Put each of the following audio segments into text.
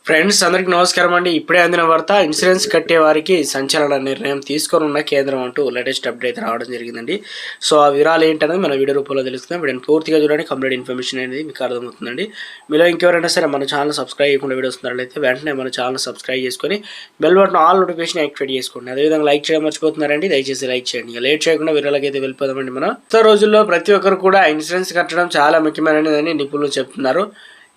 Friends అందరికీ నమస్కారం అండి. ఇప్పుడే అందిన వార్త, ఇన్సూరెన్స్ కట్టే వారికి సంచలన నిర్ణయం తీసుకోనున్న కేంద్రం అంటూ లేటెస్ట్ అప్డేట్ రావడం జరిగిందండి. సో ఆ వివరాలు ఏంటనేది మన వీడియో రూపంలో తెలుస్తుంది. వీడియోని పూర్తిగా చూడండి, కంప్లీట్ ఇన్ఫర్మేషన్ అనేది మీకు అర్థమవుతుందండి. మీలో ఇంకెవరైనా సరే మన ఛానల్ సబ్స్క్రైబ్ చేయకుండా వీడియోస్ ఉన్నట్లయితే వెంటనే మన ఛానల్ సబ్స్క్రైబ్ చేసుకొని bell button all notification activate చేసుకోండి. అదేవిధంగా లైక్ చేయడం మర్చిపోతున్నారండి, దయచేసి లైక్ చేయండి. ఇక లేట్ చేయకుండా వీడియోలకి అయితే వెళ్ళిపోదామండి. మనం రోజుల్లో ప్రతి ఒక్కరు కూడా ఇన్సూరెన్స్ కట్టడం చాలా ముఖ్యమైనదని నిపుణులు చెప్తున్నారు.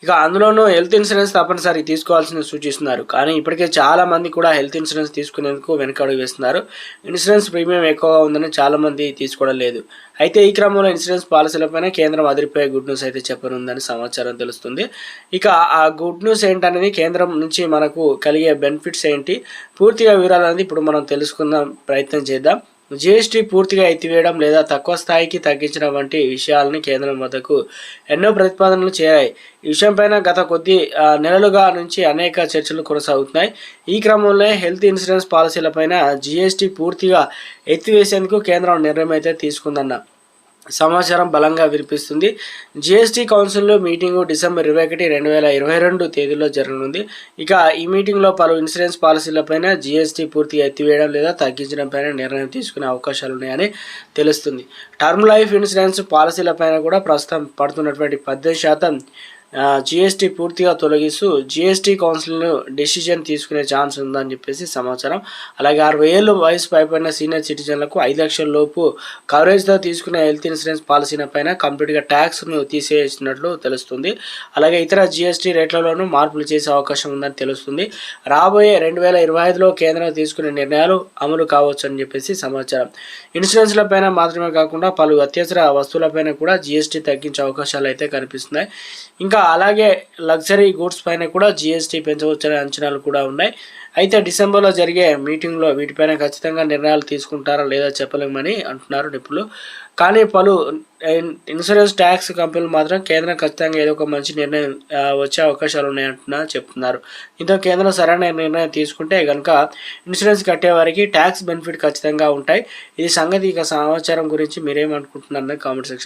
ఇక అందులోనూ హెల్త్ ఇన్సూరెన్స్ తప్పనిసరి తీసుకోవాల్సింది సూచిస్తున్నారు. కానీ ఇప్పటికే చాలా మంది కూడా హెల్త్ ఇన్సూరెన్స్ తీసుకునేందుకు వెనకడుగు వేస్తున్నారు. ఇన్సూరెన్స్ ప్రీమియం ఎక్కువగా ఉందని చాలా మంది తీసుకోవడం లేదు. అయితే ఈ క్రమంలో ఇన్సూరెన్స్ పాలసీలపైన కేంద్రం అదిరిపోయే గుడ్ న్యూస్ అయితే చెప్పనుందని సమాచారం తెలుస్తుంది. ఇక ఆ గుడ్ న్యూస్ ఏంటనేది, కేంద్రం నుంచి మనకు కలిగే బెనిఫిట్స్ ఏంటి, పూర్తిగా వివరాలు అనేది ఇప్పుడు మనం తెలుసుకుందాం, ప్రయత్నం చేద్దాం. జీఎస్టీ పూర్తిగా ఎత్తివేయడం లేదా తక్కువ స్థాయికి తగ్గించడం వంటి విషయాలని కేంద్రం వద్దకు ఎన్నో ప్రతిపాదనలు చేరాయి. ఈ విషయంపైన గత కొద్ది నెలలుగా నుంచి అనేక చర్చలు కొనసాగుతున్నాయి. ఈ క్రమంలో హెల్త్ ఇన్సూరెన్స్ పాలసీలపైన జీఎస్టీ పూర్తిగా ఎత్తివేసేందుకు కేంద్రం నిర్ణయం అయితే తీసుకుందన్న సమాచారం బలంగా వినిపిస్తుంది. జిఎస్టీ కౌన్సిల్లో మీటింగు డిసెంబర్ 21, 2022 తేదీలో జరగనుంది. ఇక ఈ మీటింగ్లో పలు ఇన్సూరెన్స్ పాలసీలపైన జీఎస్టీ పూర్తిగా ఎత్తివేయడం లేదా తగ్గించడం పైన నిర్ణయం తీసుకునే అవకాశాలు ఉన్నాయని తెలుస్తుంది. టర్మ్ లైఫ్ ఇన్సూరెన్స్ పాలసీలపైన కూడా ప్రస్తుతం పడుతున్నటువంటి 18% జీఎస్టీ పూర్తిగా తొలగిస్తూ జీఎస్టీ కౌన్సిల్ను డెసిషన్ తీసుకునే ఛాన్స్ ఉందని చెప్పేసి సమాచారం. అలాగే 60 ఏళ్ళు వయసు పైబడిన సీనియర్ సిటిజన్లకు 5 లక్షల లోపు కవరేజ్తో తీసుకునే హెల్త్ ఇన్సూరెన్స్ పాలసీల పైన కంప్లీట్గా ట్యాక్స్ను తీసేసినట్లు తెలుస్తుంది. అలాగే ఇతర జీఎస్టీ రేట్లలోనూ మార్పులు చేసే అవకాశం ఉందని తెలుస్తుంది. రాబోయే 2025లో కేంద్రం తీసుకునే నిర్ణయాలు అమలు కావచ్చు అని చెప్పేసి సమాచారం. ఇన్సూరెన్స్లపైన మాత్రమే కాకుండా పలు అత్యవసర వస్తువులపైన కూడా జీఎస్టీ తగ్గించే అవకాశాలు అయితే కనిపిస్తున్నాయి. ఇంకా అలాగే లగ్జరీ గూడ్స్ పైన కూడా జీఎస్టీ పెంచవచ్చనే అంచనాలు కూడా ఉన్నాయి. అయితే డిసెంబర్లో జరిగే మీటింగ్లో వీటిపైన ఖచ్చితంగా నిర్ణయాలు తీసుకుంటారా లేదా చెప్పలేమని అంటున్నారు నిపుణులు. కానీ పలు ఇన్సూరెన్స్ ట్యాక్స్ కంపెనీలు మాత్రం కేంద్రం ఖచ్చితంగా ఏదో ఒక మంచి నిర్ణయం వచ్చే అవకాశాలు ఉన్నాయంటున్నా చెప్తున్నారు. ఇంతో కేంద్రం సరైన నిర్ణయం తీసుకుంటే కనుక ఇన్సూరెన్స్ కట్టేవారికి ట్యాక్స్ బెనిఫిట్ ఖచ్చితంగా ఉంటాయి. ఇది సంగతి. ఇక సమాచారం గురించి మీరేమనుకుంటున్నారని కామెంట్ సెక్షన్